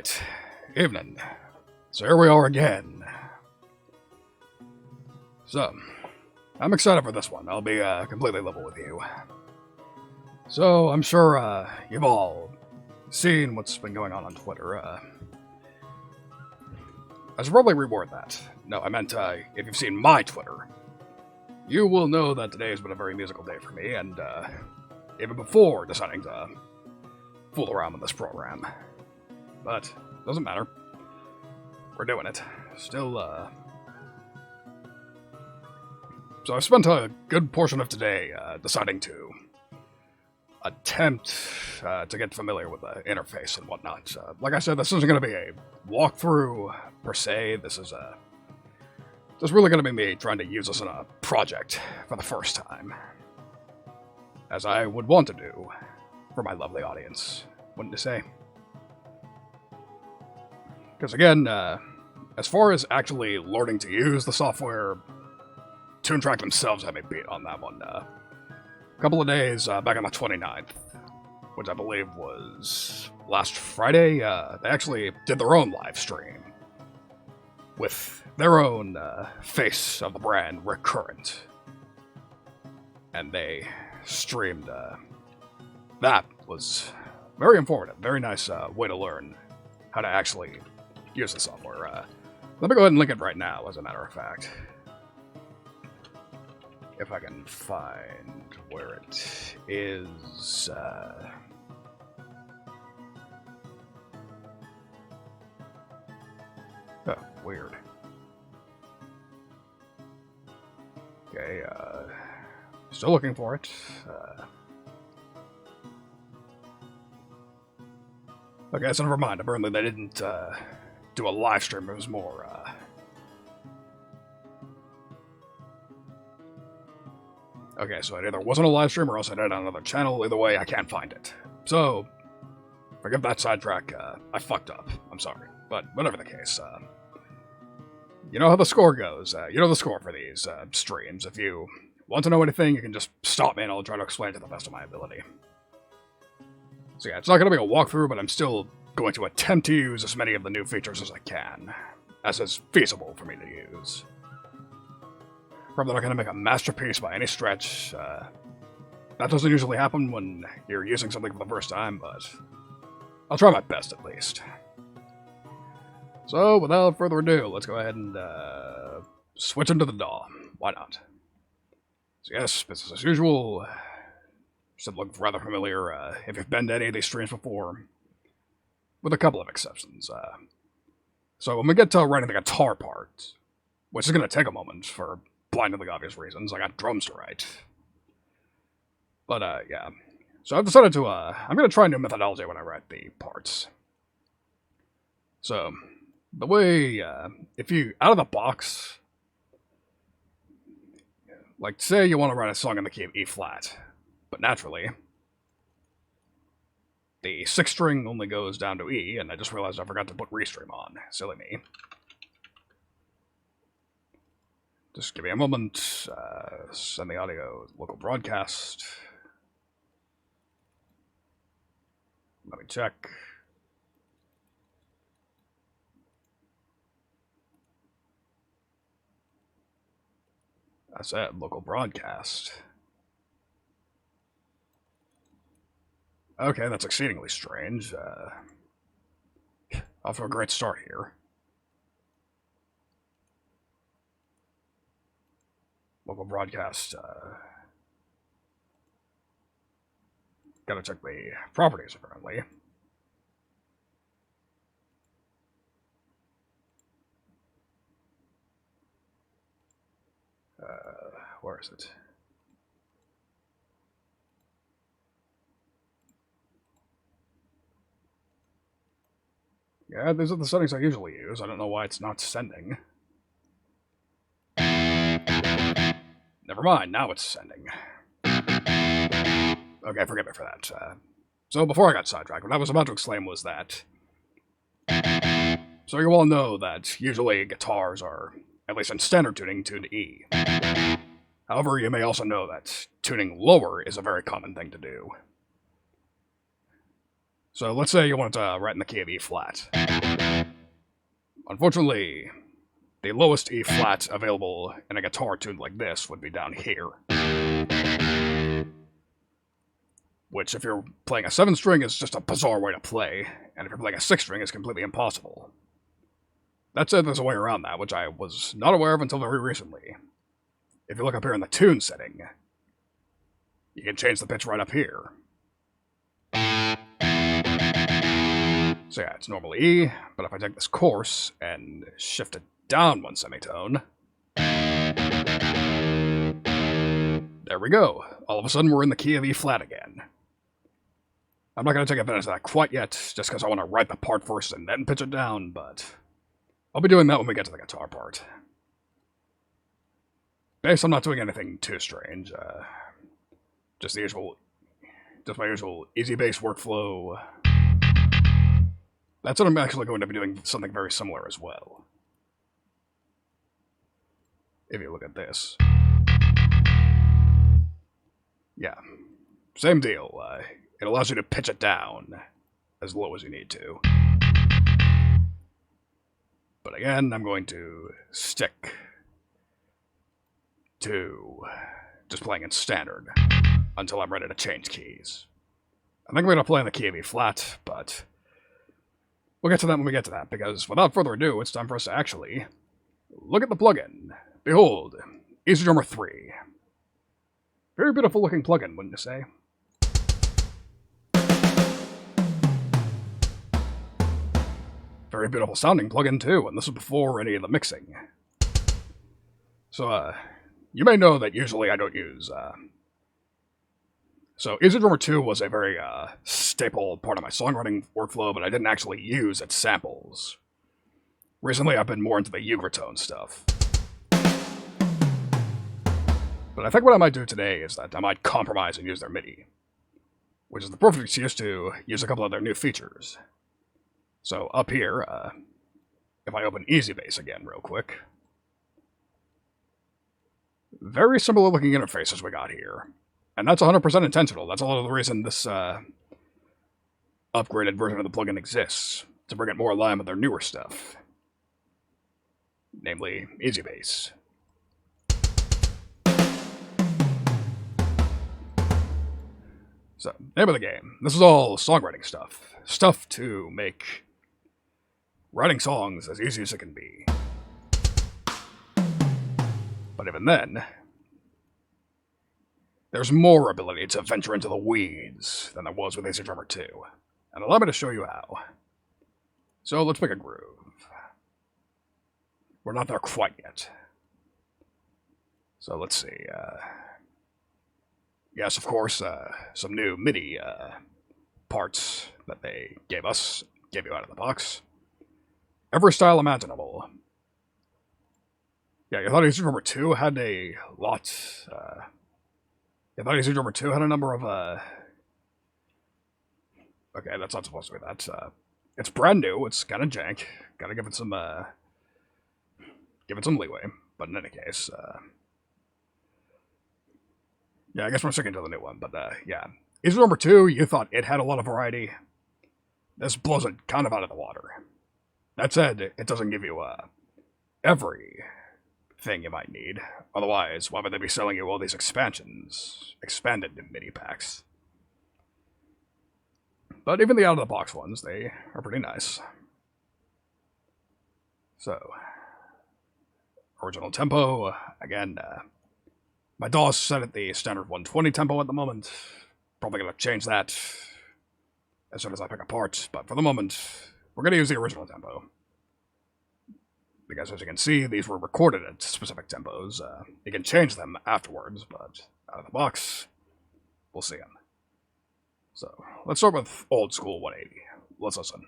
Alright, evening. So here we are again. So, I'm excited for this one, I'll be completely level with you. So, I'm sure you've all seen what's been going on Twitter. I should probably reword that. No, I meant if you've seen my Twitter, you will know that today has been a very musical day for me, and even before deciding to fool around with this program. But, doesn't matter. We're doing it. Still, So I spent a good portion of today deciding to attempt to get familiar with the interface and whatnot. Like I said, this isn't going to be a walkthrough per se. This is just really going to be me trying to use this in a project for the first time. As I would want to do for my lovely audience, wouldn't you say? Because again, as far as actually learning to use the software, Toontrack themselves had me beat on that one. A couple of days back on the 29th, which I believe was last Friday, they actually did their own live stream with their own face of the brand, Recurrent. And they streamed. That was very informative, very nice way to learn how to actually use the software. Let me go ahead and link it right now, as a matter of fact. If I can find where it is. Oh, weird. Okay, still looking for it. Okay, so never mind. Apparently they didn't do a live stream. It was more, Okay, so it either wasn't a live stream or else I did it on another channel. Either way, I can't find it. So, forgive that sidetrack. I fucked up. I'm sorry. But whatever the case, you know how the score goes. You know the score for these streams. If you want to know anything, you can just stop me and I'll try to explain it to the best of my ability. So yeah, it's not going to be a walkthrough, but I'm still going to attempt to use as many of the new features as I can, as is feasible for me to use. Probably not going to make a masterpiece by any stretch. That doesn't usually happen when you're using something for the first time, but I'll try my best at least. So, without further ado, let's go ahead and switch into the DAW. Why not? So yes, business as usual. Should look rather familiar if you've been to any of these streams before, with a couple of exceptions. So when we get to writing the guitar part, which is going to take a moment for blindingly obvious reasons, I got drums to write. But yeah, so I've decided to, I'm going to try a new methodology when I write the parts. So, the way, if you, out of the box, like say you want to write a song in the key of E flat, but naturally, the 6th string only goes down to E, and I just realized I forgot to put restream on. Silly me. Just give me a moment. Send the audio local broadcast. Let me check. I said local broadcast. Okay, that's exceedingly strange. Off to a great start here. Local broadcast, gotta check the properties, apparently. Where is it? Yeah, these are the settings I usually use. I don't know why it's not sending. Never mind, now it's sending. Okay, forgive me for that. So before I got sidetracked, what I was about to exclaim was that... So you all know that usually guitars are, at least in standard tuning, tuned to E. However, you may also know that tuning lower is a very common thing to do. So let's say you want to write in the key of E flat. Unfortunately, the lowest E flat available in a guitar tuned like this would be down here. Which, if you're playing a 7-string, is just a bizarre way to play, and if you're playing a 6-string, it's completely impossible. That said, there's a way around that, which I was not aware of until very recently. If you look up here in the tune setting, you can change the pitch right up here. So yeah, it's normally E, but if I take this course and shift it down 1 semitone, there we go. All of a sudden, we're in the key of E flat again. I'm not going to take advantage of that quite yet, just because I want to write the part first and then pitch it down, but I'll be doing that when we get to the guitar part. Bass, I'm not doing anything too strange. Just my usual easy bass workflow. That's what I'm actually going to be doing something very similar as well. If you look at this. Yeah, same deal. It allows you to pitch it down as low as you need to. But again, I'm going to stick to just playing in standard until I'm ready to change keys. I think I'm going to play in the key of E flat, but we'll get to that when we get to that, because without further ado, it's time for us to actually look at the plugin. Behold, EZDrummer 3. Very beautiful looking plugin, wouldn't you say? Very beautiful sounding plugin too, and this is before any of the mixing. So, you may know that usually I don't use, So, EZDrummer 2 was a very, staple part of my songwriting workflow, but I didn't actually use its samples. Recently, I've been more into the Ugratone stuff. But I think what I might do today is that I might compromise and use their MIDI, which is the perfect excuse to use a couple of their new features. So up here, if I open Easy Bass again real quick, very similar looking interface as we got here. And that's 100% intentional. That's a lot of the reason this upgraded version of the plugin exists, to bring it more in line with their newer stuff. Namely, Easy Bass. So, name of the game. This is all songwriting stuff. Stuff to make writing songs as easy as it can be. But even then, there's more ability to venture into the weeds than there was with EZDrummer 2. And allow me to show you how. So let's pick a groove. We're not there quite yet. So let's see. Yes, of course, some new MIDI parts that they gave you out of the box. Every style imaginable. Yeah, you thought EZDrummer 2 had a lot, you thought EZDrummer 2 had a number of, okay, that's not supposed to be that. It's brand new, it's kind of jank. Gotta give it some leeway. But in any case, yeah, I guess we're sticking to the new one, but, yeah. EZDrummer 2, you thought it had a lot of variety. This blows it kind of out of the water. That said, it doesn't give you, everything you might need. Otherwise, why would they be selling you all these expanded MIDI packs? But even the out-of-the-box ones, they are pretty nice. So, original tempo, again, my DAW is set at the standard 120 tempo at the moment. Probably going to change that as soon as I pick a part, but for the moment, we're going to use the original tempo. Because as you can see, these were recorded at specific tempos. You can change them afterwards, but out of the box, we'll see them. So, let's start with old school 180. Let's listen.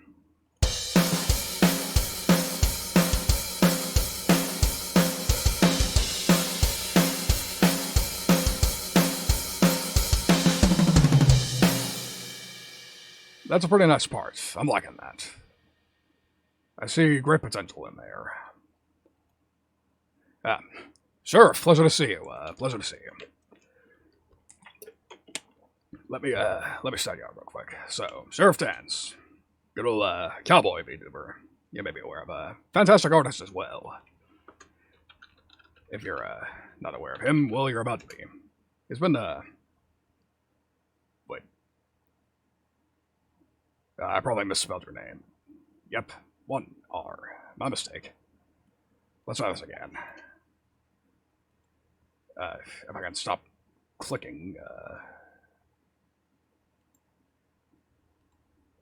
That's a pretty nice part. I'm liking that. I see great potential in there. Sure, pleasure to see you. Pleasure to see you. let me start you out real quick. So, Sheriff Dance, good old cowboy VTuber. You may be aware of a fantastic artist as well. If you're not aware of him, well, you're about to be. He's been wait. I probably misspelled your name. Yep, 1R. My mistake. Let's try this again. If I can stop clicking.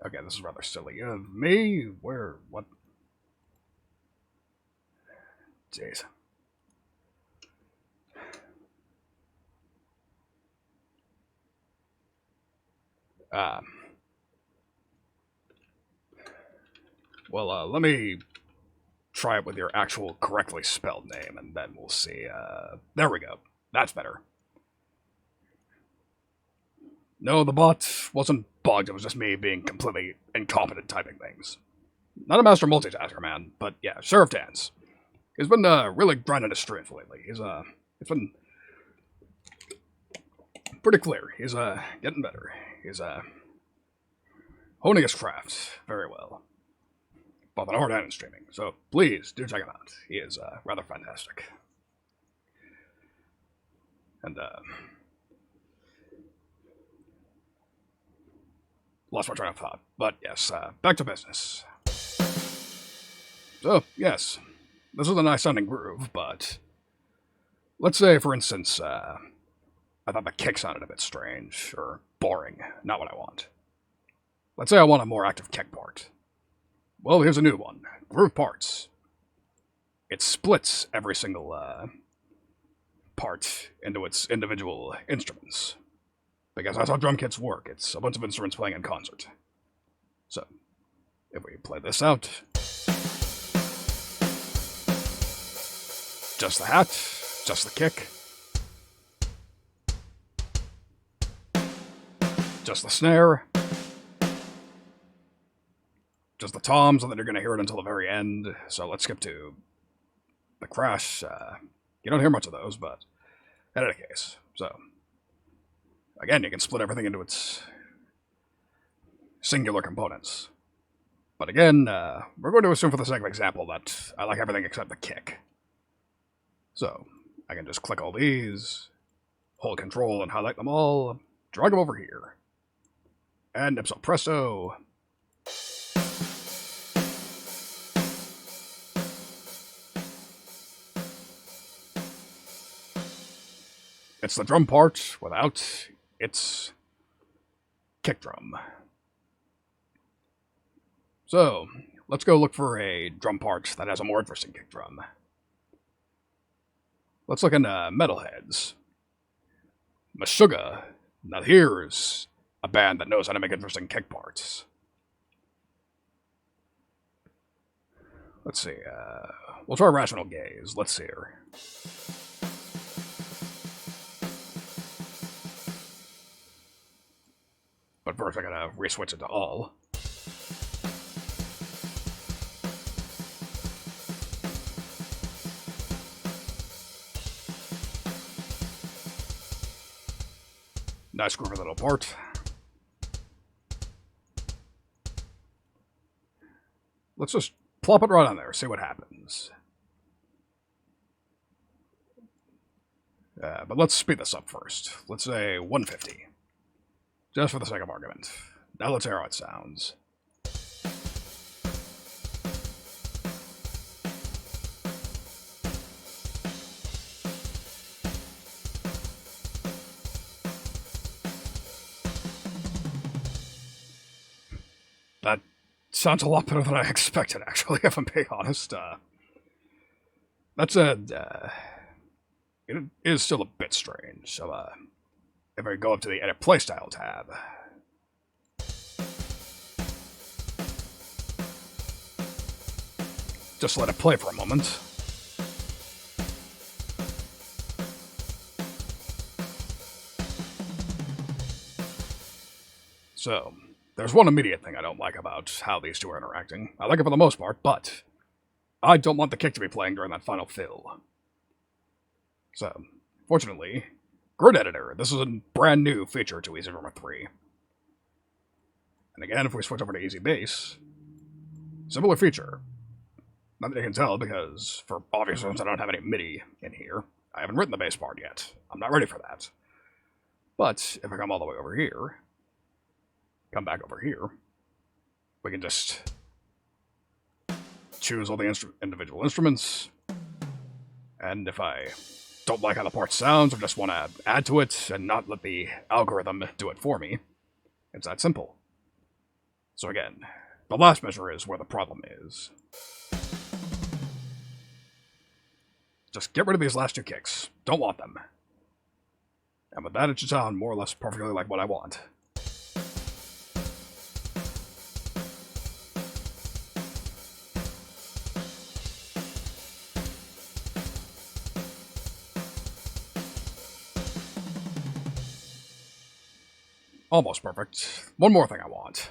Okay, this is rather silly of me. Where? What? Jeez. Well, let me try it with your actual correctly spelled name, and then we'll see. There we go. That's better. No, the bot wasn't bugged. It was just me being completely incompetent typing things. Not a master multitasker, man, but yeah, Sheriff Dance. He's been really grinding his strength lately. It's been pretty clear. He's getting better. He's honing his craft very well, both in art and in streaming. So please do check him out. He is rather fantastic. And lost my train of thought. But yes, back to business. So yes, this is a nice sounding groove, but let's say, for instance, I thought the kick sounded a bit strange or boring. Not what I want. Let's say I want a more active kick part. Well, here's a new one. Groove parts. It splits every single part into its individual instruments. Because that's how drum kits work. It's a bunch of instruments playing in concert. So, if we play this out. Just the hat, just the kick. Just the snare. Just the toms, and then you're going to hear it until the very end. So let's skip to the crash. You don't hear much of those, but in any case. So, again, you can split everything into its singular components. But again, we're going to assume for the sake of example that I like everything except the kick. So, I can just click all these, hold control and highlight them all, drag them over here. And ipso presto. It's the drum part without its kick drum. So, let's go look for a drum part that has a more interesting kick drum. Let's look in Metalheads. Meshuggah. Now here's a band that knows how to make interesting kick parts. Let's see, we'll try Rational Gaze. Let's see here. But first I gotta re-switch it to all. Nice groovy little part. Let's just plop it right on there, see what happens. But let's speed this up first. Let's say 150. Just for the sake of argument. Now let's hear how it sounds. That sounds a lot better than I expected, actually, if I'm being honest. That said, it is still a bit strange, so, if I go up to the Edit Playstyle tab, just let it play for a moment. So, there's one immediate thing I don't like about how these two are interacting. I like it for the most part, but I don't want the kick to be playing during that final fill. So, fortunately, Grid Editor. This is a brand new feature to EZDrummer 3. And again, if we switch over to Easy Bass, similar feature. Not that you can tell, because for obvious reasons I don't have any MIDI in here. I haven't written the bass part yet. I'm not ready for that. But if I come all the way over here, come back over here, we can just choose all the individual instruments. And if I don't like how the part sounds or just want to add to it and not let the algorithm do it for me, it's that simple. So again, the last measure is where the problem is. Just get rid of these last two kicks. Don't want them. And with that, it should sound more or less perfectly like what I want. Almost perfect. One more thing I want.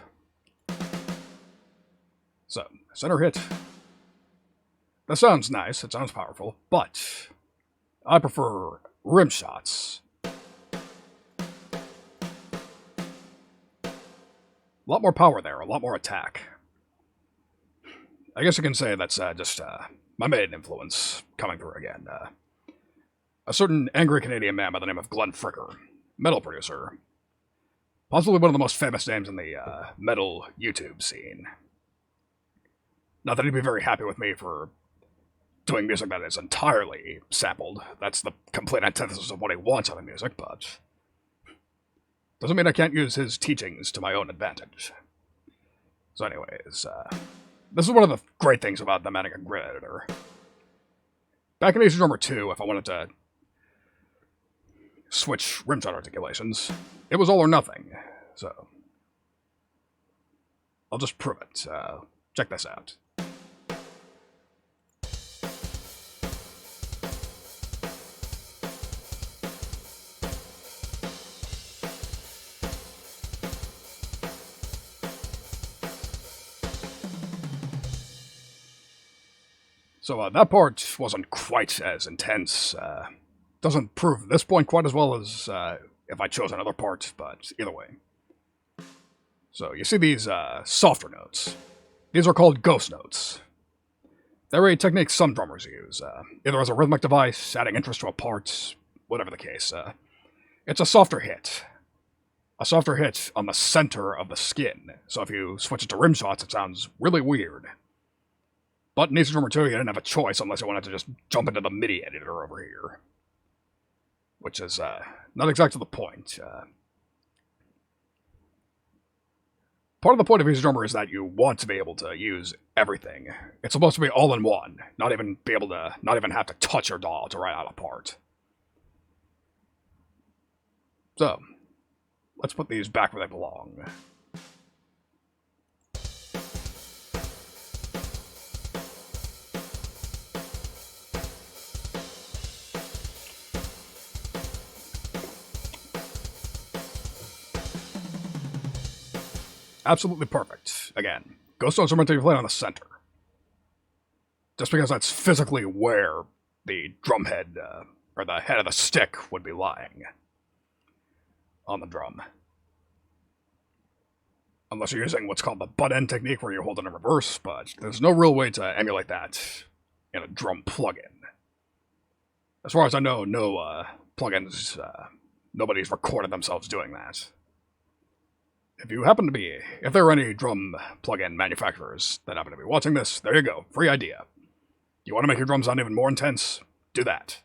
So, center hit. That sounds nice, it sounds powerful, but I prefer rim shots. A lot more power there, a lot more attack. I guess you can say that's just my main influence coming through again. A certain angry Canadian man by the name of Glenn Fricker, metal producer. Possibly one of the most famous names in the metal YouTube scene. Not that he'd be very happy with me for doing music that is entirely sampled. That's the complete antithesis of what he wants out of music, but doesn't mean I can't use his teachings to my own advantage. So anyways, this is one of the great things about them adding a grid editor. Back in EZDrummer 2, if I wanted to switch rimshot articulations, it was all or nothing, so I'll just prove it. Check this out. So that part wasn't quite as intense. Doesn't prove this point quite as well as if I chose another part, but either way. So you see these softer notes. These are called ghost notes. They're a technique some drummers use, either as a rhythmic device, adding interest to a part, whatever the case. It's a softer hit. A softer hit on the center of the skin, so if you switch it to rim shots, it sounds really weird. But in EZDrummer 2, you didn't have a choice unless you wanted to just jump into the MIDI editor over here. Which is not exactly the point. Part of the point of EZDrummer is that you want to be able to use everything. It's supposed to be all in one, not even have to touch your DAW to write out a part. So, let's put these back where they belong. Absolutely perfect. Again, ghost notes are meant to be played on the center. Just because that's physically where the drum head, or the head of the stick would be lying. On the drum. Unless you're using what's called the butt end technique where you hold it in reverse, but there's no real way to emulate that in a drum plugin. As far as I know, no plugins, nobody's recorded themselves doing that. If there are any drum plugin manufacturers that happen to be watching this, there you go, free idea. You want to make your drums sound even more intense? Do that.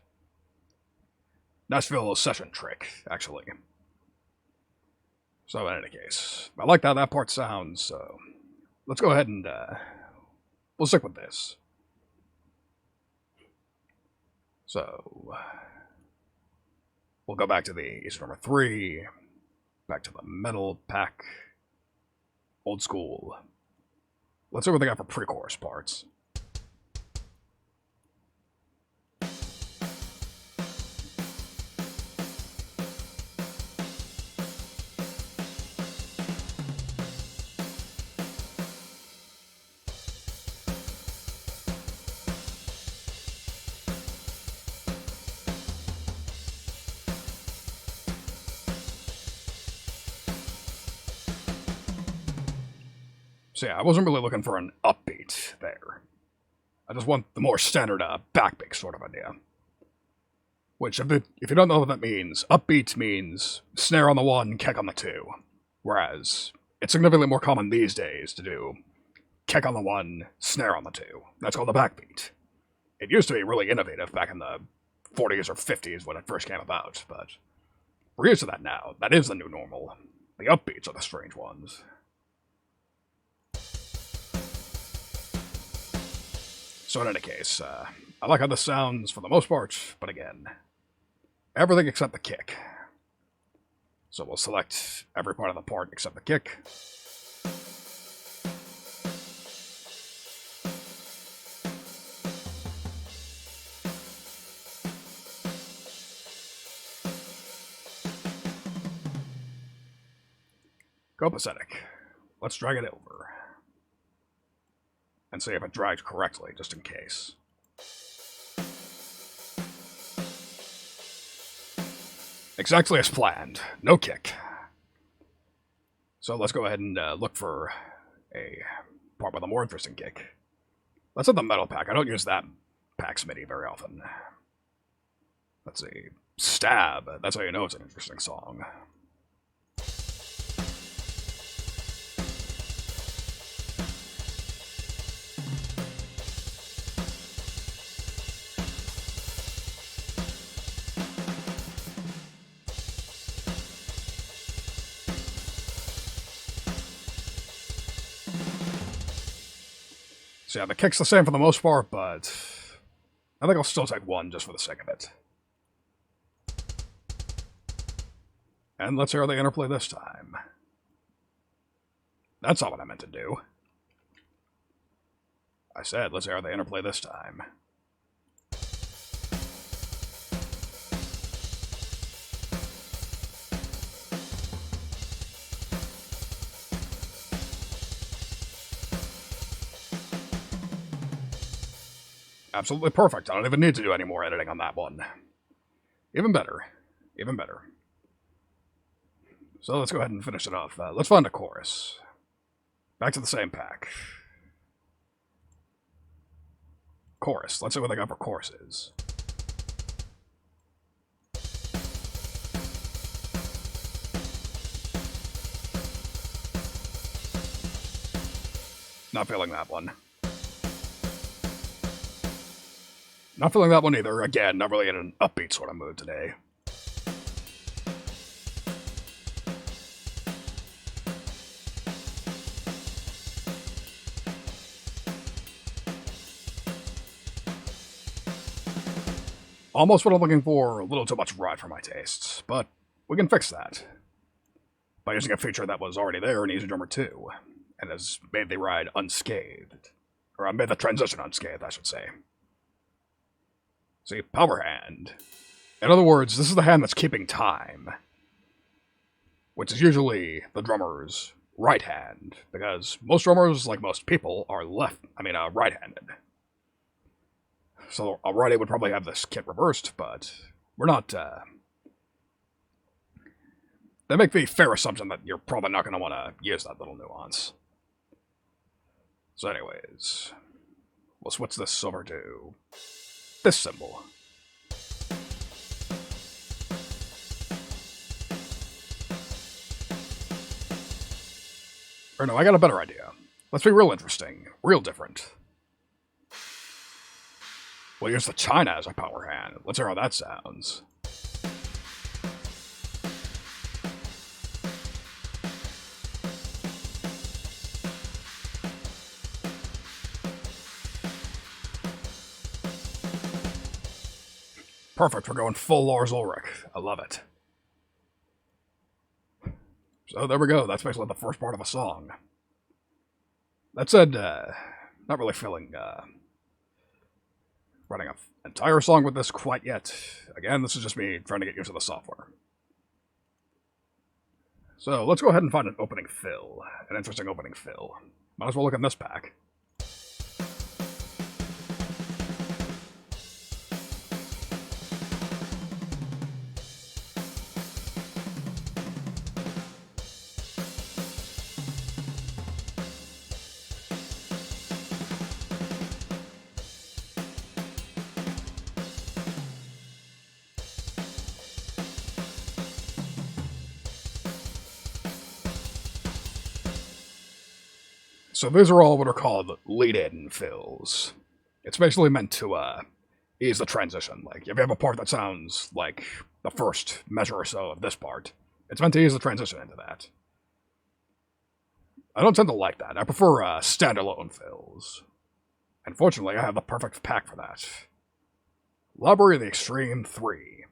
Nashville session trick, actually. So in any case, I like how that part sounds, so let's go ahead and we'll stick with this. So we'll go back to the EZDrummer 3. Back to the metal pack. Old school. Let's see what they got for pre-chorus parts. So yeah, I wasn't really looking for an upbeat there. I just want the more standard backbeat sort of idea. Which, if you don't know what that means, upbeat means snare on the 1, kick on the 2. Whereas, it's significantly more common these days to do kick on the 1, snare on the 2. That's called a backbeat. It used to be really innovative back in the 40s or 50s when it first came about, but we're used to that now. That is the new normal. The upbeats are the strange ones. So in any case, I like how this sounds for the most part, but again, everything except the kick. So we'll select every part of the part except the kick. Copacetic. Let's drag it over. And see if it drags correctly, just in case. Exactly as planned. No kick. So let's go ahead and look for a part with a more interesting kick. Let's hit the metal pack. I don't use that pack's MIDI very often. Let's see. Stab. That's how you know it's an interesting song. So yeah, the kick's the same for the most part, but I think I'll still take 1 just for the sake of it. And let's hear how they interplay this time. That's not what I meant to do. I said, let's hear how they interplay this time. Absolutely perfect. I don't even need to do any more editing on that one. Even better. Even better. So let's go ahead and finish it off. Let's find a chorus. Back to the same pack. Chorus. Let's see what they got for choruses. Not feeling that one. Not feeling that one either. Again, not really in an upbeat sort of mood today. Almost what I'm looking for, a little too much ride for my tastes, but we can fix that by using a feature that was already there in EZDrummer 2, and has made the ride unscathed. Or made the transition unscathed, I should say. See, power hand. In other words, this is the hand that's keeping time. Which is usually the drummer's right hand, because most drummers, like most people, are right-handed. So a righty would probably have this kit reversed, but we're not, They make the fair assumption that you're probably not going to want to use that little nuance. So anyways, we'll switch this over to this symbol. Or no, I got a better idea. Let's be real interesting, real different. We'll use the China as a power hand. Let's hear how that sounds. Perfect, we're going full Lars Ulrich. I love it. So there we go, that's basically the first part of a song. That said, not really feeling running an entire song with this quite yet. Again, this is just me trying to get used to the software. So let's go ahead and find an opening fill, an interesting opening fill. Might as well look in this pack. So these are all what are called lead-in fills. It's basically meant to ease the transition. Like, if you have a part that sounds like the first measure or so of this part, it's meant to ease the transition into that. I don't tend to like that. I prefer standalone fills. And fortunately, I have the perfect pack for that. Library of the Extreme 3.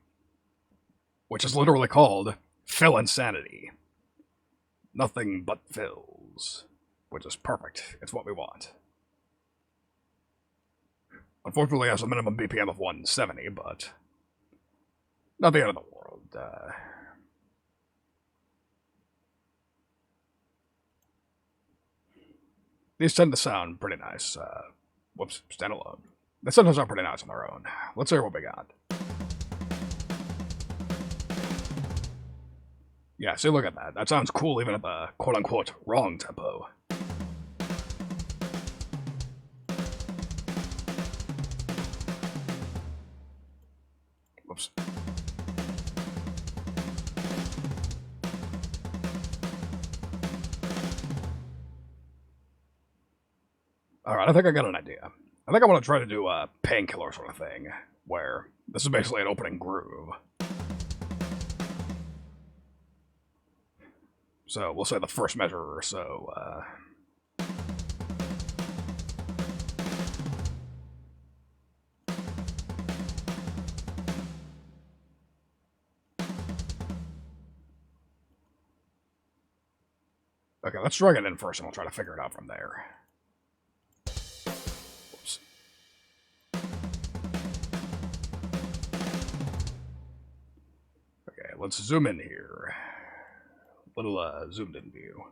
Which is literally called Fill Insanity. Nothing but fills. Which is perfect. It's what we want. Unfortunately, it has a minimum BPM of 170, but not the end of the world. These tend to sound pretty nice. Whoops, standalone. They sometimes sound pretty nice on their own. Let's hear what we got. Yeah, see, look at that. That sounds cool even at the quote-unquote wrong tempo. Whoops. Alright, I think I got an idea. I think I want to try to do a painkiller sort of thing, where this is basically an opening groove. So, we'll say the first measure or so, Okay, let's drag it in first and we'll try to figure it out from there. Whoops. Okay, let's zoom in here. Little zoomed in view.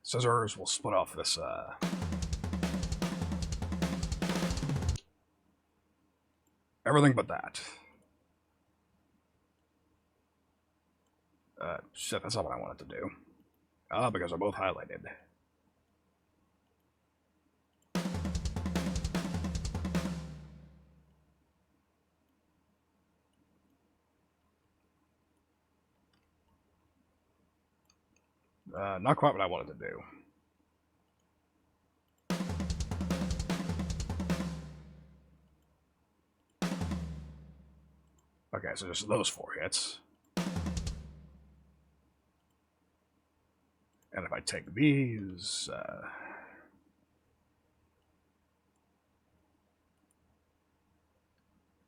Scissors will split off this everything but that. Shit, that's not what I wanted to do. Because they're both highlighted. Not quite what I wanted to do. Okay, so just those 4 hits. And if I take these,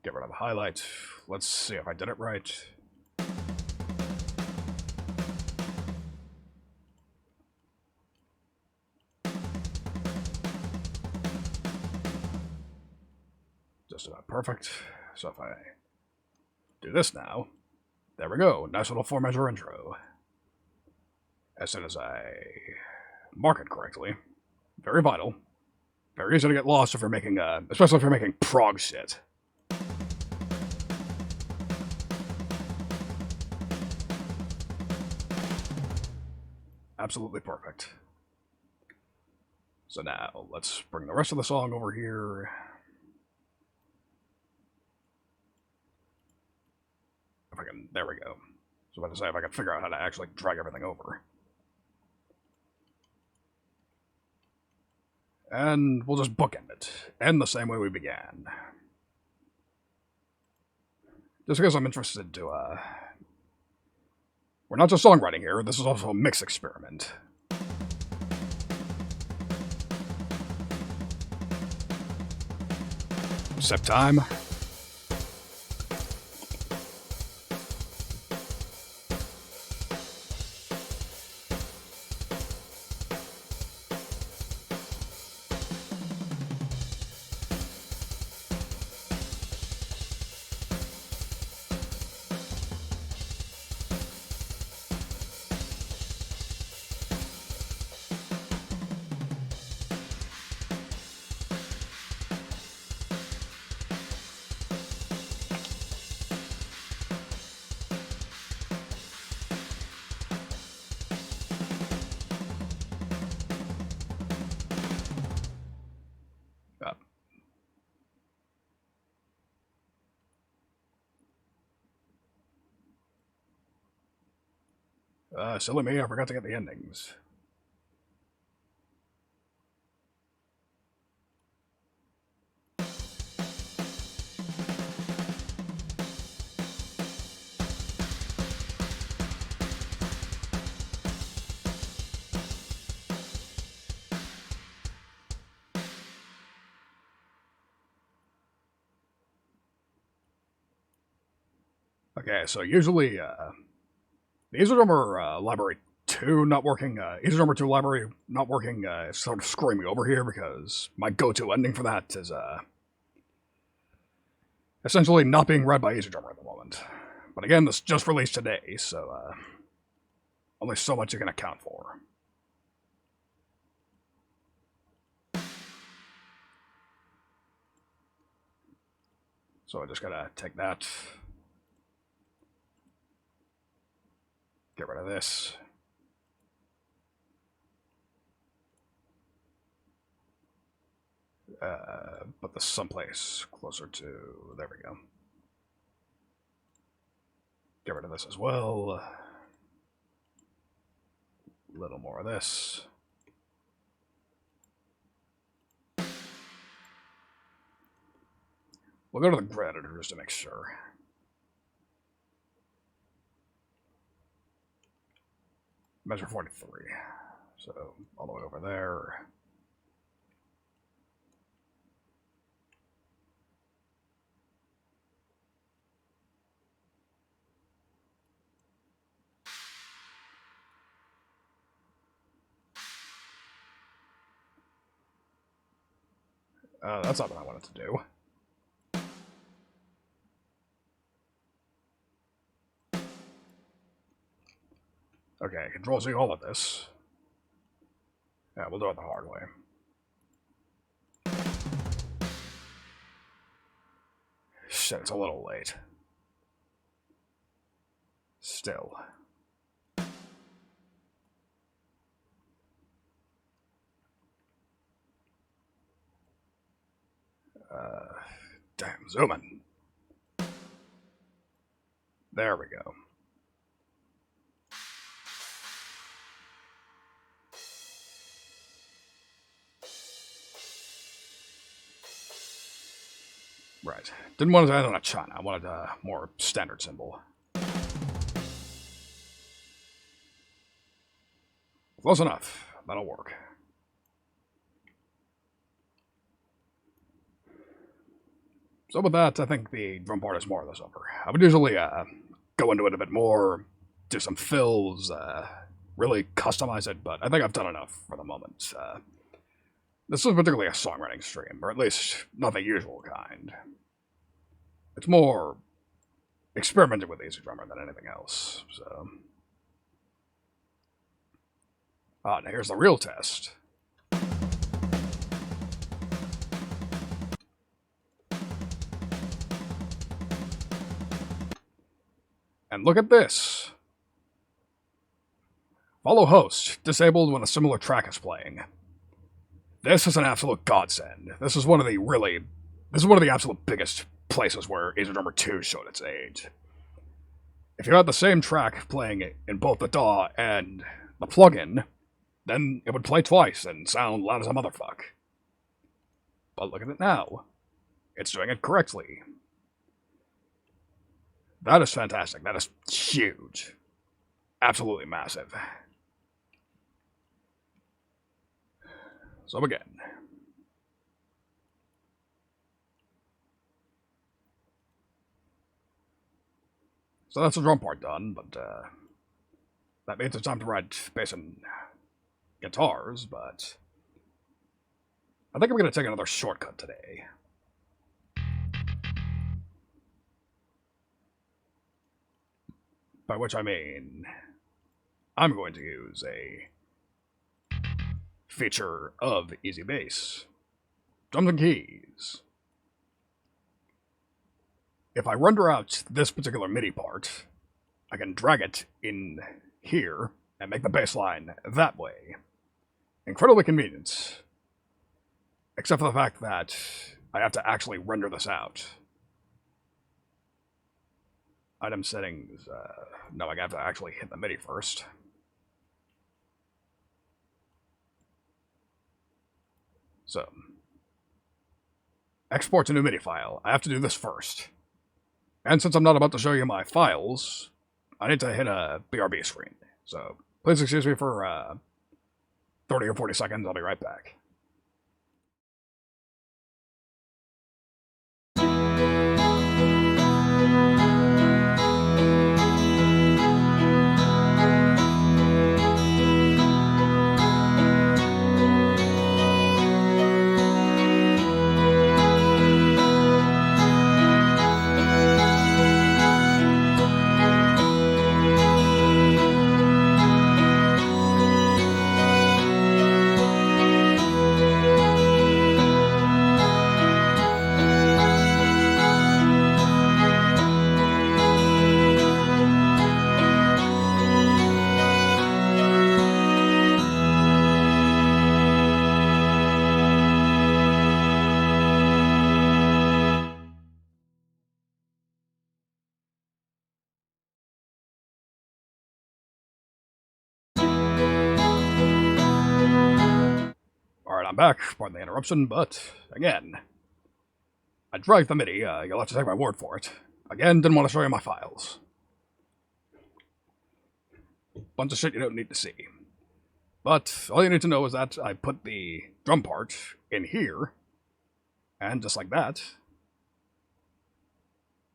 get rid of the highlight. Let's see if I did it right. Just about perfect. So if I do this now, there we go. Nice little 4-measure intro. As soon as I mark it correctly. Very vital. Very easy to get lost if you're making, especially if you're making prog shit. Absolutely perfect. So now, let's bring the rest of the song over here. If I can, there we go. So I was about to say, if I can figure out how to actually drag everything over. And we'll just bookend it. End the same way we began. Just because I'm interested to, we're not just songwriting here, this is also a mix experiment. Step time. Silly me, I forgot to get the endings. Okay, so usually, the EZDrummer Library 2 not working, EZDrummer 2 Library not working, is sort of screwing me over here because my go-to ending for that is, essentially not being read by EZDrummer at the moment. But again, this just released today, so, only so much you can account for. So I just gotta take that. Get rid of this. Put this someplace closer to... There we go. Get rid of this as well. A little more of this. We'll go to the grid editor just to make sure. Measure 43. So, all the way over there. That's not what I wanted to do. Okay, Control-Z all of this. Yeah, we'll do it the hard way. Shit, it's a little late. Still. Damn, zoom in. There we go. Right. Didn't want to add on a China. I wanted a more standard symbol. Close enough. That'll work. So with that, I think the drum part is more or less over. I would usually go into it a bit more, do some fills, really customize it, but I think I've done enough for the moment. This is particularly a songwriting stream, or at least not the usual kind. It's more experimenting with EZDrummer than anything else, so... Ah, now here's the real test. And look at this. Follow host, disabled when a similar track is playing. This is an absolute godsend. This is one of the absolute biggest places where EZDrummer 2 showed its age. If you had the same track playing in both the DAW and the plugin, then it would play twice and sound loud as a motherfuck. But look at it now. It's doing it correctly. That is fantastic. That is huge. Absolutely massive. So again. So that's the drum part done, but that means it's time to write bass and guitars, but I think I'm going to take another shortcut today. By which I mean, I'm going to use a feature of Easy Bass. Drums and keys. If I render out this particular MIDI part, I can drag it in here and make the bass line that way. Incredibly convenient. Except for the fact that I have to actually render this out. Item settings, no, I have to actually hit the MIDI first. So, export to new MIDI file. I have to do this first. And since I'm not about to show you my files, I need to hit a BRB screen. So, please excuse me for 30 or 40 seconds. I'll be right back. Alright, I'm back. Pardon the interruption, but again, I dragged the MIDI. You'll have to take my word for it. Again, didn't want to show you my files. Bunch of shit you don't need to see. But all you need to know is that I put the drum part in here, and just like that,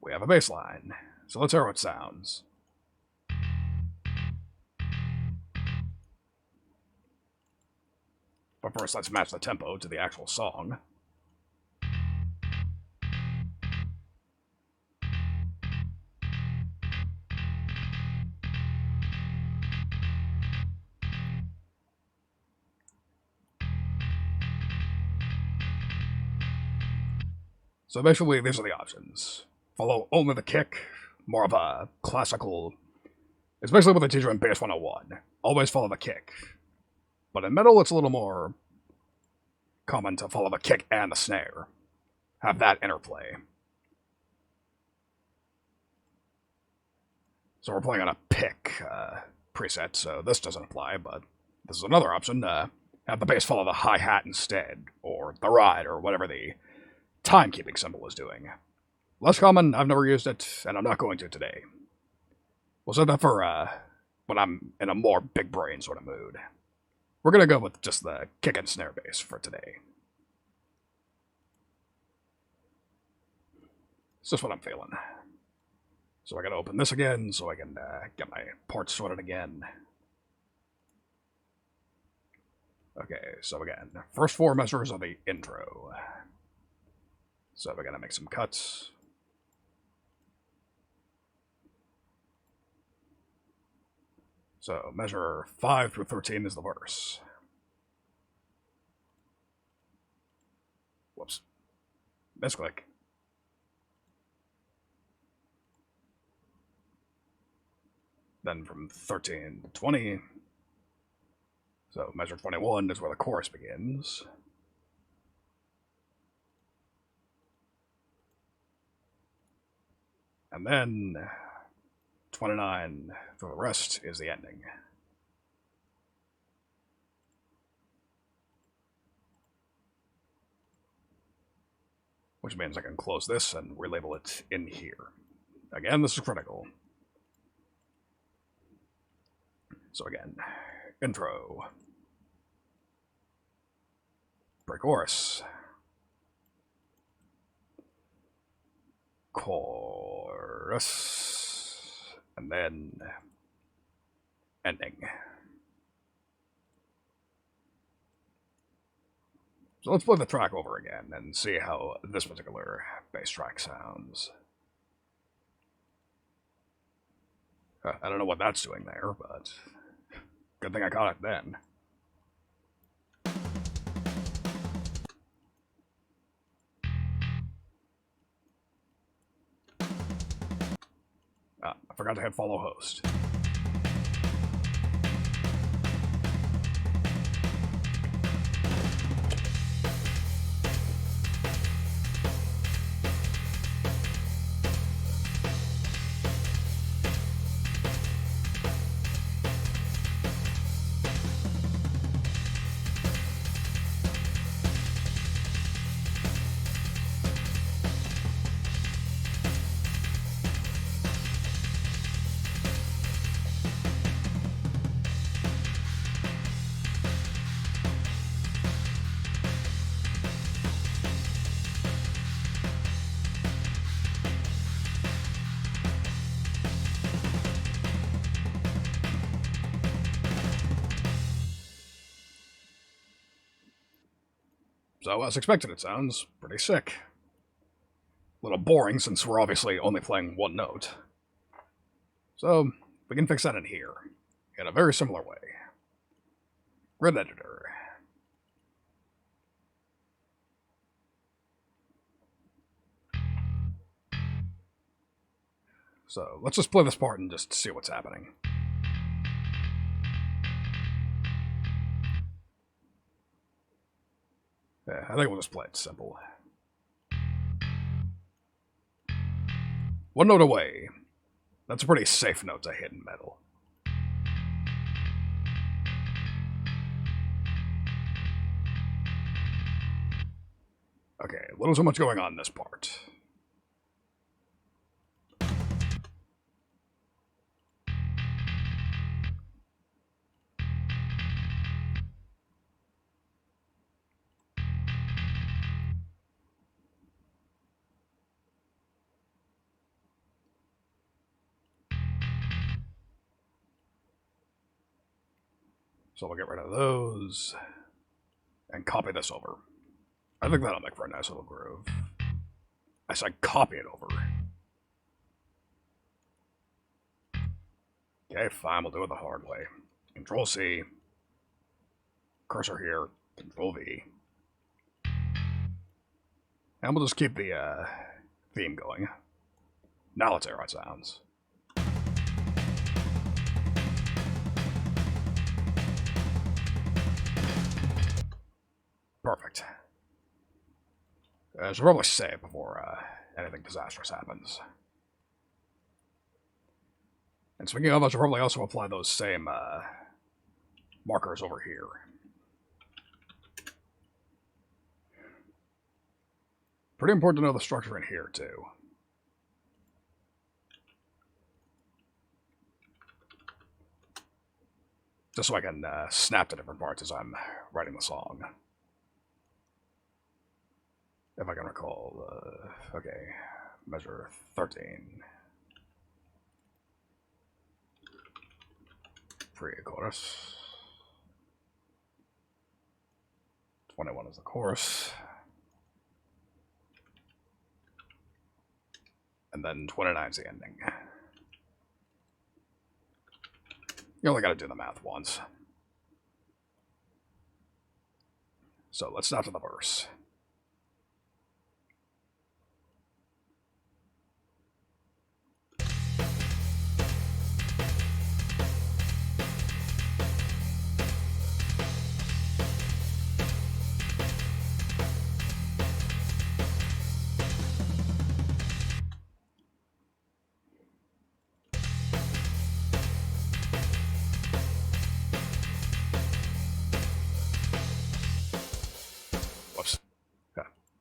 we have a bass line. So let's hear how it sounds. But first, let's match the tempo to the actual song. So basically, these are the options. Follow only the kick, more of a classical... It's basically what they teach you in Bass 101. Always follow the kick. But in metal, it's a little more common to follow the kick and the snare. Have that interplay. So we're playing on a pick preset, so this doesn't apply, but this is another option. Have the bass follow the hi-hat instead, or the ride, or whatever the timekeeping symbol is doing. Less common, I've never used it, and I'm not going to today. We'll save that for when I'm in a more big brain sort of mood. We're going to go with just the kick and snare bass for today. It's just what I'm feeling. So I got to open this again so I can get my parts sorted again. Okay, so again, first 4 measures of the intro. So we're going to make some cuts. So measure 5 through 13 is the verse. Whoops. Misclick. Then from 13 to 20. So measure 21 is where the chorus begins. And then 29 for the rest is the ending. Which means I can close this and relabel it in here. Again, this is critical. So again, intro. Pre-chorus. Chorus. And then ending. So let's play the track over again and see how this particular bass track sounds. I don't know what that's doing there, but good thing I caught it then. I forgot to hit follow host. So, as expected, it sounds pretty sick. A little boring since we're obviously only playing one note. So, we can fix that in here, in a very similar way. Grid editor. So, let's just play this part and just see what's happening. Yeah, I think we'll just play it simple. One note away. That's a pretty safe note to hit in metal. Okay, a little too much going on in this part. So we'll get rid of those and copy this over. I think that'll make for a nice little groove. I said copy it over. Okay, fine, we'll do it the hard way. Control C, cursor here, Control V. And we'll just keep the theme going. Now let's hear how it sounds. Perfect. I should probably say it before anything disastrous happens. And speaking of, I should probably also apply those same markers over here. Pretty important to know the structure in here, too. Just so I can snap to different parts as I'm writing the song. If I can recall, okay, measure 13. Pre-chorus. 21 is the chorus. And then 29 is the ending. You only gotta do the math once. So let's stop to the verse.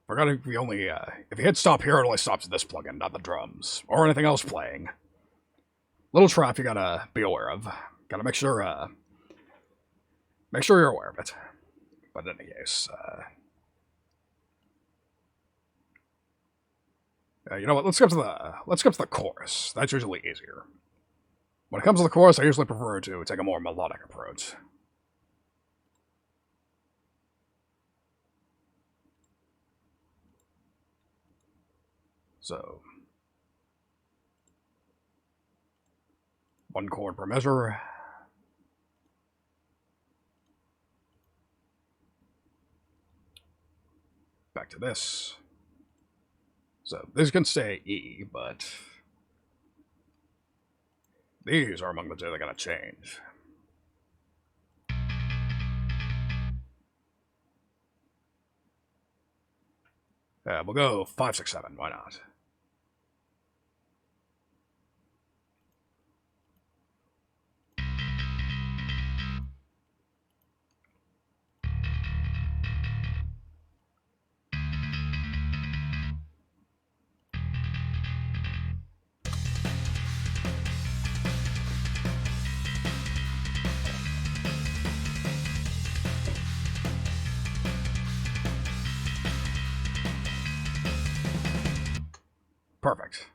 Forgot if you only, if you hit stop here, it only stops this plugin, not the drums, or anything else playing. Little trap you gotta be aware of. Gotta make sure you're aware of it. But in any case, you know what, let's skip to the chorus. That's usually easier. When it comes to the chorus, I usually prefer to take a more melodic approach. So, one chord per measure. Back to this. So, this can stay E, but these are among the two that gotta change. We'll go 5, 6, 7, why not? Perfect.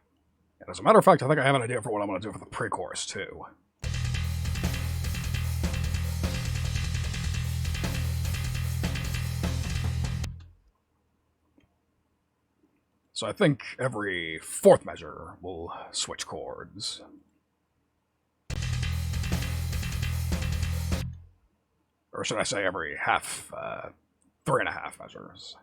And as a matter of fact, I think I have an idea for what I'm going to do for the pre-chorus, too. So I think every fourth measure will switch chords. Or should I say every half, 3.5 measures.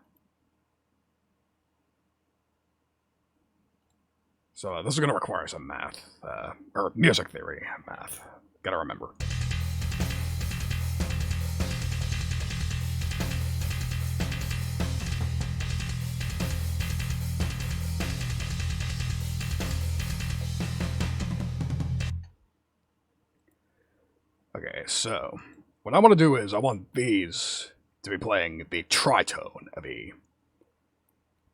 So this is going to require some math, or music theory math. Gotta remember. Okay, so what I want to do is I want these to be playing the tritone of E.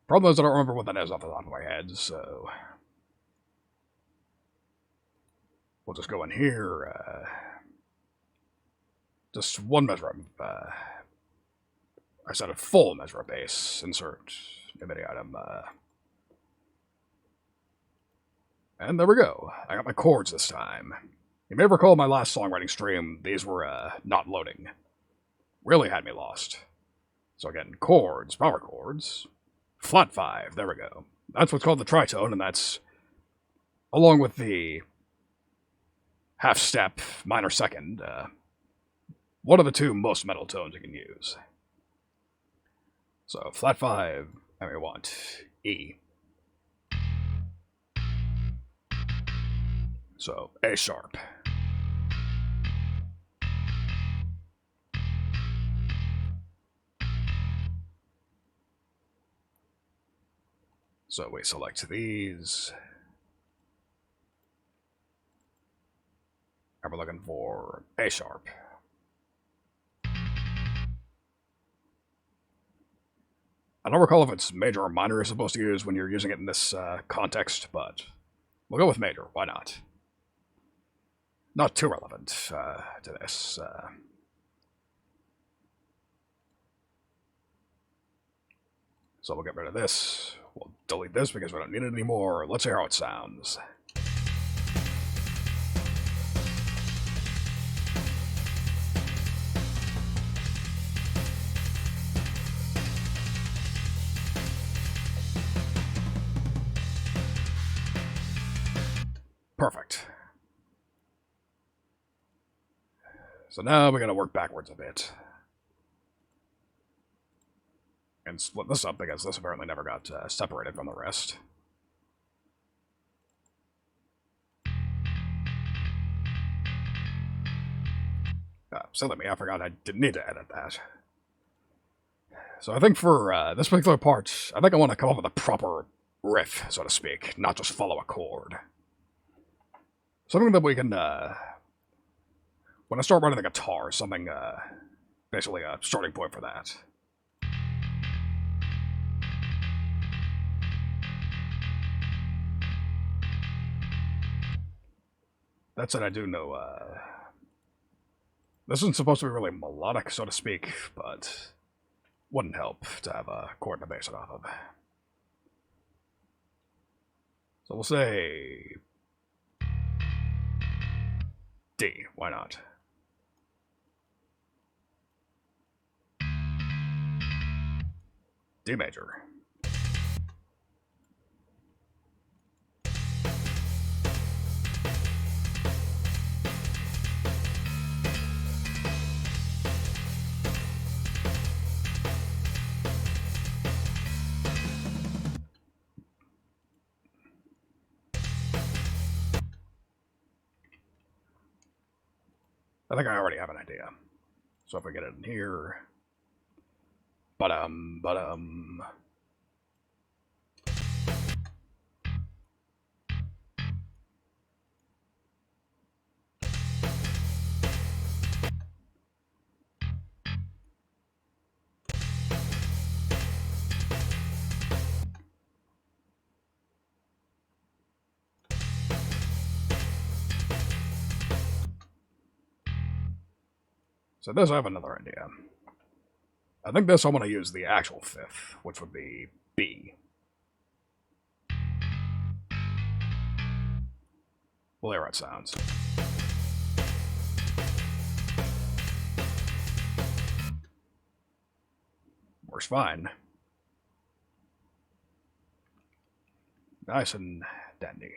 Problem is I don't remember what that is off the top of my head, so we'll just go in here. Just one measure of, I said a full measure of bass. Insert new MIDI item. And there we go. I got my chords this time. You may recall my last songwriting stream, these were not loading. Really had me lost. So again, chords, power chords, flat 5, there we go. That's what's called the tritone, and that's along with the half step, minor second, one of the two most metal tones you can use. So flat 5, and we want E. So A sharp. So we select these. And we're looking for A sharp. I don't recall if it's major or minor you're supposed to use when you're using it in this context, but we'll go with major. Why not? Not too relevant to this. So we'll get rid of this. We'll delete this because we don't need it anymore. Let's hear how it sounds. Perfect. So now we gotta work backwards a bit. And split this up because this apparently never got separated from the rest. Silly me, I forgot I didn't need to edit that. So I think for this particular part, I think I want to come up with a proper riff, so to speak, not just follow a chord. Something that we can, when I start running the guitar, something, basically a starting point for that. That said, I do know, this isn't supposed to be really melodic, so to speak, but wouldn't help to have a chord to base it off of. So we'll say D, why not? D major. I think I already have an idea. So if we get it in here, so this I have another idea. I think this I want to use the actual fifth, which would be B. We'll hear how it sounds. Works fine. Nice and dandy.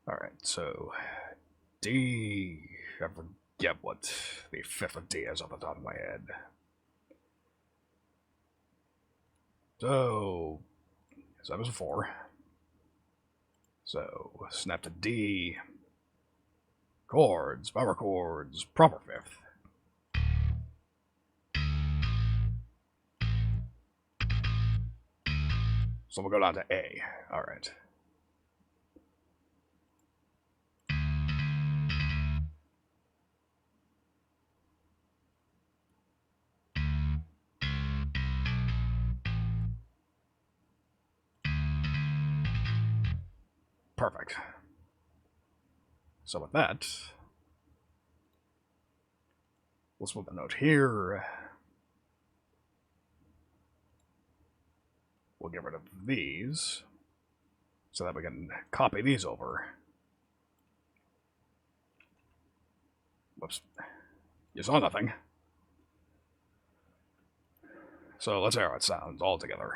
Alright, so D. I forget what the fifth of D is off the top of my head. So that was a 4. So snap to D. Chords, power chords, proper fifth. So we'll go down to A. Alright. Perfect. So with that, let's put the note here. We'll get rid of these so that we can copy these over. Whoops. You saw nothing. So let's hear how it sounds all together.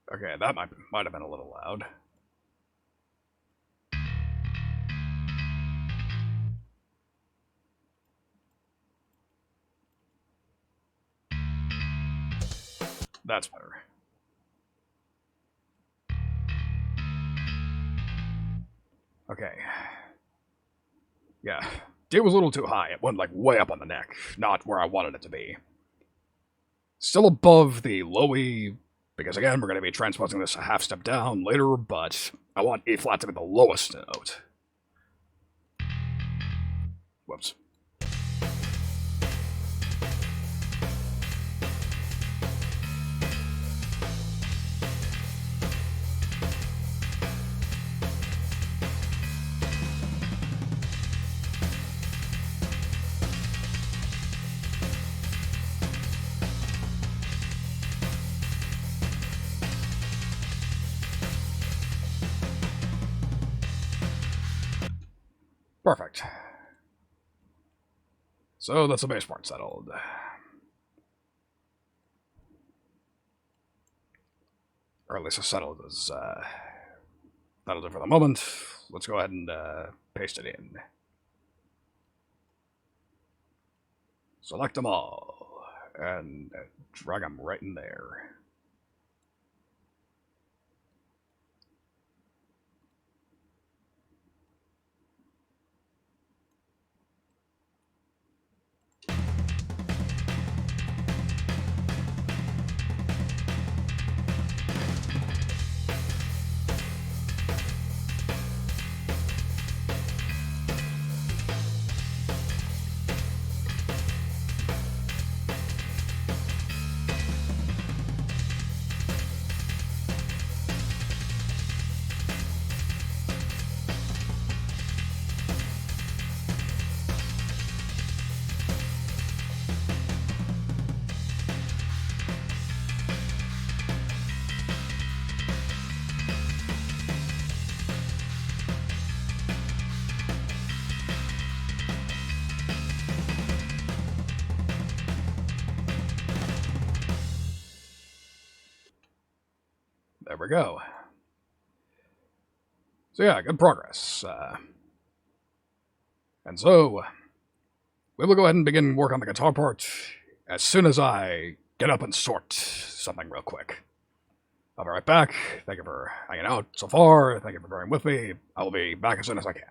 Okay, that might have been a little loud. That's better. Okay. Yeah, D was a little too high. It went like way up on the neck, not where I wanted it to be. Still above the low E, because again, we're going to be transposing this a half step down later, but I want E flat to be the lowest note. Whoops. Perfect. So that's the bass part settled. Or at least it's settled as that'll do for the moment. Let's go ahead and paste it in. Select them all and drag them right in there. There we go. So yeah, good progress. And so, we will go ahead and begin work on the guitar part as soon as I get up and sort something real quick. I'll be right back. Thank you for hanging out so far. Thank you for bearing with me. I will be back as soon as I can.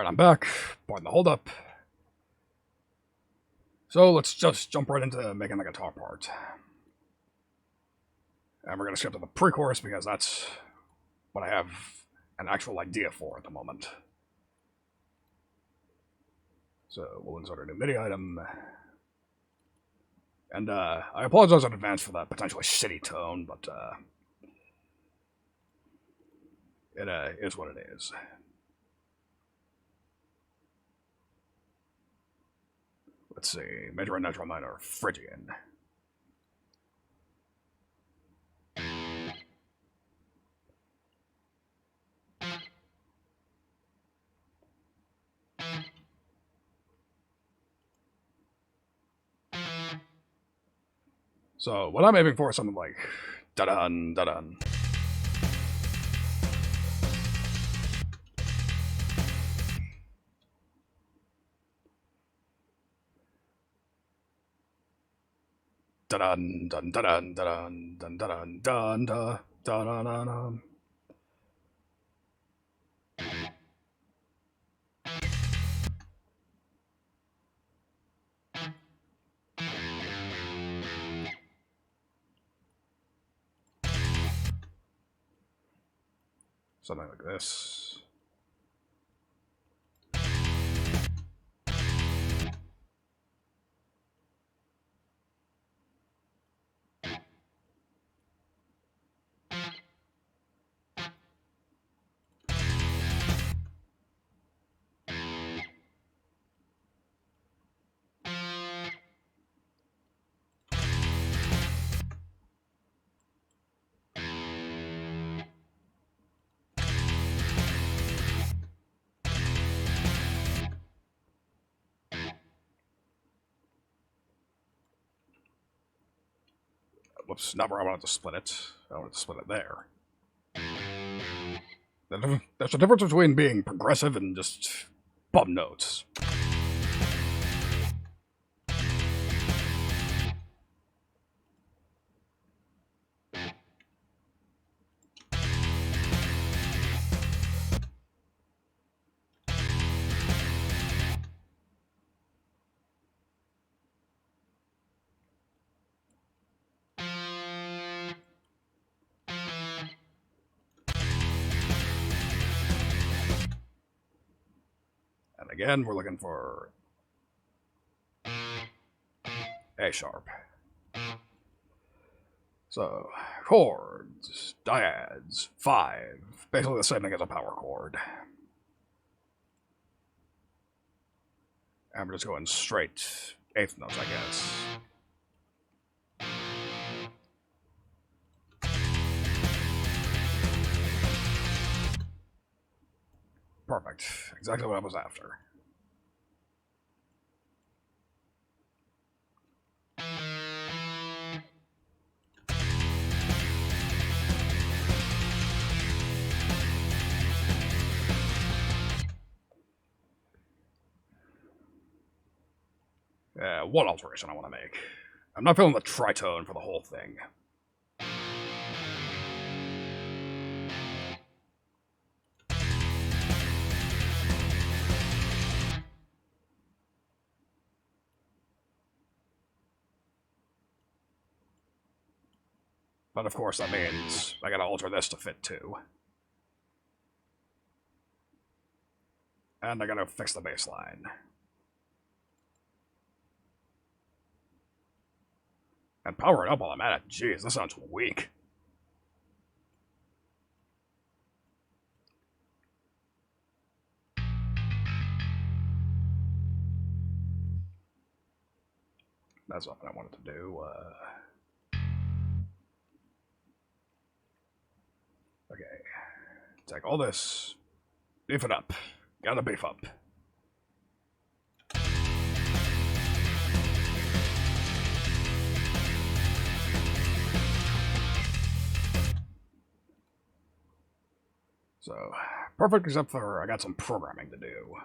Alright, I'm back. Point the hold up. So let's just jump right into making the guitar part. And we're going to skip to the pre-chorus because that's what I have an actual idea for at the moment. So we'll insert a new MIDI item. And I apologize in advance for that potentially shitty tone, but it is what it is. Let's see, major and natural minor, Phrygian. So what I'm aiming for is something like da-dun, da-dun. Dun dun dun dun dun dun dun dun dun dun dun dun. Something like this. Whoops, not where I wanted to split it. I wanted to split it there. There's a difference between being progressive and just bum notes. And again, we're looking for A sharp. So, chords, dyads, 5, basically the same thing as a power chord. And we're just going straight 8th notes, I guess. Perfect. Exactly what I was after. One alteration I want to make. I'm not feeling the tritone for the whole thing. But of course that means I gotta alter this to fit too. And I gotta fix the bass line. And power it up while I'm at it. Jeez, this sounds weak. That's not what I wanted to do. Okay. Take all this. Beef it up. Gotta beef up. So, perfect except for I got some programming to do.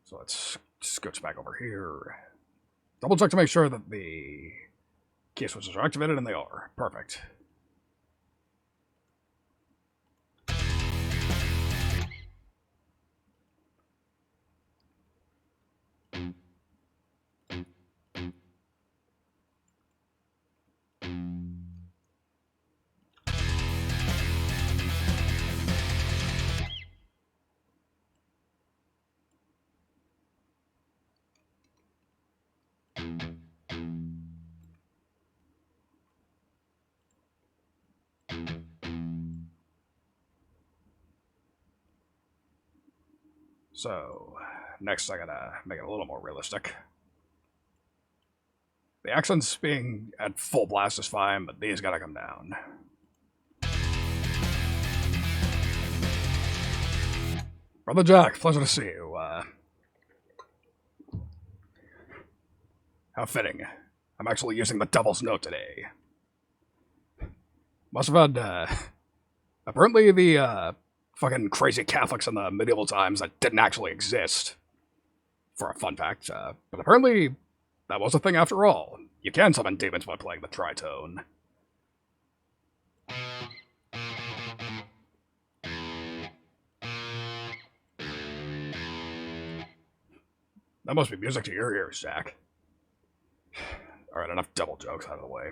So let's scooch back over here. Double check to make sure that the key switches are activated, and they are. Perfect. So, next I gotta make it a little more realistic. The accents being at full blast is fine, but these gotta come down. Brother Jack, pleasure to see you. How fitting. I'm actually using the Devil's Note today. Must have had, apparently the, fucking crazy Catholics in the medieval times that didn't actually exist. For a fun fact, but apparently that was a thing after all. You can summon demons by playing the tritone. That must be music to your ears, Jack. Alright, enough double jokes out of the way.